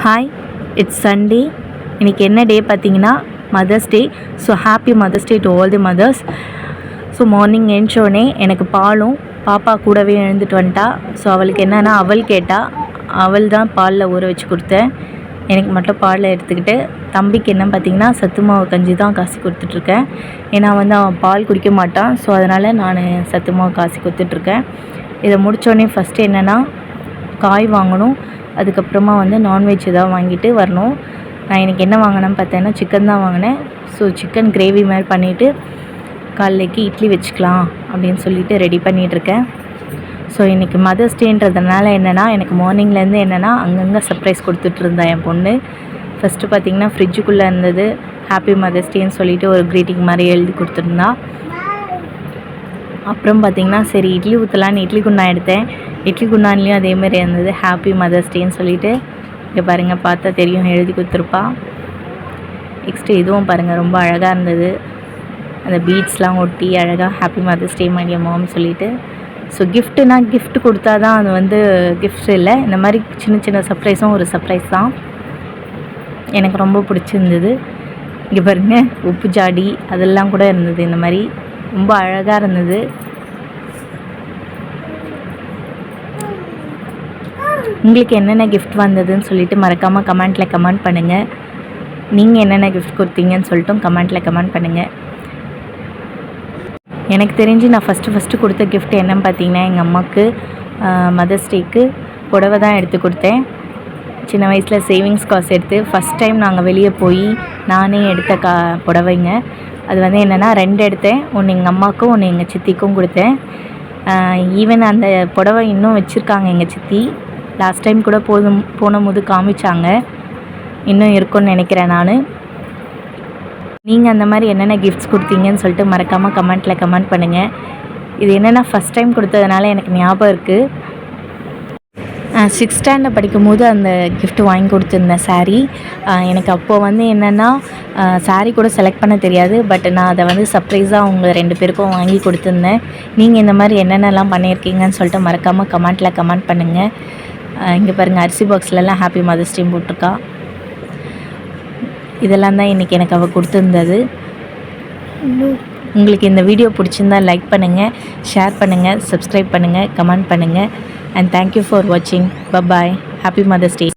Hi, it's Sunday. இன்றைக்கி என்ன day பார்த்தீங்கன்னா mother's day. So happy mother's day to all the mothers. So morning எழுந்தோடனே எனக்கு பாலும் பாப்பா கூடவே எழுந்துட்டு வந்துட்டா. ஸோ அவளுக்கு என்னென்னா அவள் கேட்டால் அவள் தான் பாலில் ஊற வச்சு கொடுத்தேன். எனக்கு மட்டும் பாலில் எடுத்துக்கிட்டு தம்பிக்கு என்ன பார்த்திங்கன்னா சத்து மாவு கஞ்சி தான் காசி கொடுத்துட்ருக்கேன். ஏன்னா அவன் பால் குடிக்க மாட்டான். ஸோ அதனால் நான் சத்து மாவு காசி கொடுத்துட்ருக்கேன். இதை முடித்தோடனே ஃபஸ்ட்டு என்னென்னா காய் வாங்கணும். அதுக்கப்புறமா நான்வெஜ் எதாவது வாங்கிட்டு வரணும். நான் இன்றைக்கி என்ன வாங்கினேன்னு பார்த்தேன்னா சிக்கன் தான் வாங்கினேன். ஸோ சிக்கன் கிரேவி மாதிரி பண்ணிவிட்டு காலைக்கு இட்லி வச்சுக்கலாம் அப்படின்னு சொல்லிட்டு ரெடி பண்ணிகிட்ருக்கேன். ஸோ இன்றைக்கி மதர்ஸ் டேன்றதுனால என்னென்னா எனக்கு மார்னிங்லேருந்து என்னென்னா அங்கங்கே சர்ப்ரைஸ் கொடுத்துட்ருந்தேன் என் பொண்ணு. ஃபஸ்ட்டு பார்த்திங்கன்னா ஃப்ரிட்ஜுக்குள்ளே இருந்தது ஹாப்பி மதர்ஸ் டேன்னு சொல்லிவிட்டு ஒரு க்ரீட்டிங் மாதிரி எழுதி கொடுத்துருந்தா. அப்புறம் பார்த்திங்கன்னா சரி இட்லி ஊற்றலான்னு இட்லி குண்டான் எடுத்தேன். இட்லி குண்டான்லேயும் அதேமாதிரி இருந்தது ஹாப்பி மதர்ஸ் டேன்னு சொல்லிவிட்டு இங்கே பாருங்கள் பார்த்தா தெரியும் எழுதி கொடுத்துருப்பா. நெக்ஸ்ட்டு இதுவும் பாருங்கள் ரொம்ப அழகாக இருந்தது. அந்த பீட்ஸ்லாம் ஒட்டி அழகாக happy mother's day my dear mom சொல்லிவிட்டு. ஸோ கிஃப்ட்டுனா கிஃப்ட் கொடுத்தா தான் அது கிஃப்ட் இல்லை, இந்த மாதிரி சின்ன சின்ன சர்ப்ரைஸும் ஒரு சர்ப்ரைஸ் தான். எனக்கு ரொம்ப பிடிச்சிருந்தது. இங்கே பாருங்கள் உப்பு ஜாடி அதெல்லாம் கூட இருந்தது. இந்த மாதிரி ரொம்ப அழகாக இருந்தது. உங்களுக்கு என்னென்ன கிஃப்ட் வந்ததுன்னு சொல்லிவிட்டு மறக்காமல் கமெண்ட்டில் கமெண்ட் பண்ணுங்கள். நீங்கள் என்னென்ன கிஃப்ட் கொடுத்தீங்கன்னு சொல்லிட்டும் கமெண்ட்டில் கமெண்ட் பண்ணுங்கள். எனக்கு தெரிஞ்சு நான் ஃபஸ்ட்டு கொடுத்த கிஃப்ட் என்னன்னு பார்த்தீங்கன்னா எங்கள் அம்மாவுக்கு மதர்ஸ் டேக்கு புடவை தான் எடுத்து கொடுத்தேன். சின்ன வயசில் சேவிங்ஸ் காசு எடுத்து ஃபஸ்ட் டைம் நாங்கள் வெளியே போய் நானே எடுத்த புடவைங்க. அது என்னென்னா 2 எடுத்தேன். ஒன்று எங்கள் அம்மாவுக்கும் ஒன்று எங்கள் சித்திக்கும் கொடுத்தேன். ஈவன் அந்த புடவை இன்னும் வச்சுருக்காங்க எங்கள் சித்தி. லாஸ்ட் டைம் கூட போனபோது காமிச்சாங்க. இன்னும் இருக்குன்னு நினைக்கிறேன் நான். நீங்கள் அந்த மாதிரி என்னென்ன கிஃப்ட்ஸ் கொடுத்தீங்கன்னு சொல்லிட்டு மறக்காமல் கமெண்ட்டில் கமெண்ட் பண்ணுங்கள். இது என்னென்னா ஃபஸ்ட் டைம் கொடுத்ததுனால எனக்கு ஞாபகம் இருக்குது. 6th ஸ்டாண்டர்ட் படிக்கும்போது அந்த கிஃப்ட் வாங்கி கொடுத்துருந்தேன் சாரீ. எனக்கு அப்போது என்னென்னா சாரீ கூட செலக்ட் பண்ண தெரியாது. பட் நான் அதை சர்ப்ரைஸாக அவங்க 2 பேருக்கும் வாங்கி கொடுத்துருந்தேன். நீங்கள் இந்த மாதிரி என்னென்னலாம் பண்ணியிருக்கீங்கன்னு சொல்லிட்டு மறக்காமல் கமெண்ட்டில் கமெண்ட் பண்ணுங்கள். இங்கே பாருங்கள் அரிசி பாக்ஸ்லலாம் ஹாப்பி மதர்ஸ் டே போட்டிருக்கா. இதெல்லாம் தான் இன்றைக்கி எனக்கு அவள் கொடுத்துருந்தது. உங்களுக்கு இந்த வீடியோ பிடிச்சிருந்தால் லைக் பண்ணுங்கள், ஷேர் பண்ணுங்கள், சப்ஸ்கிரைப் பண்ணுங்கள், கமெண்ட் பண்ணுங்கள். And thank you for watching. Bye bye. Happy Mother's Day.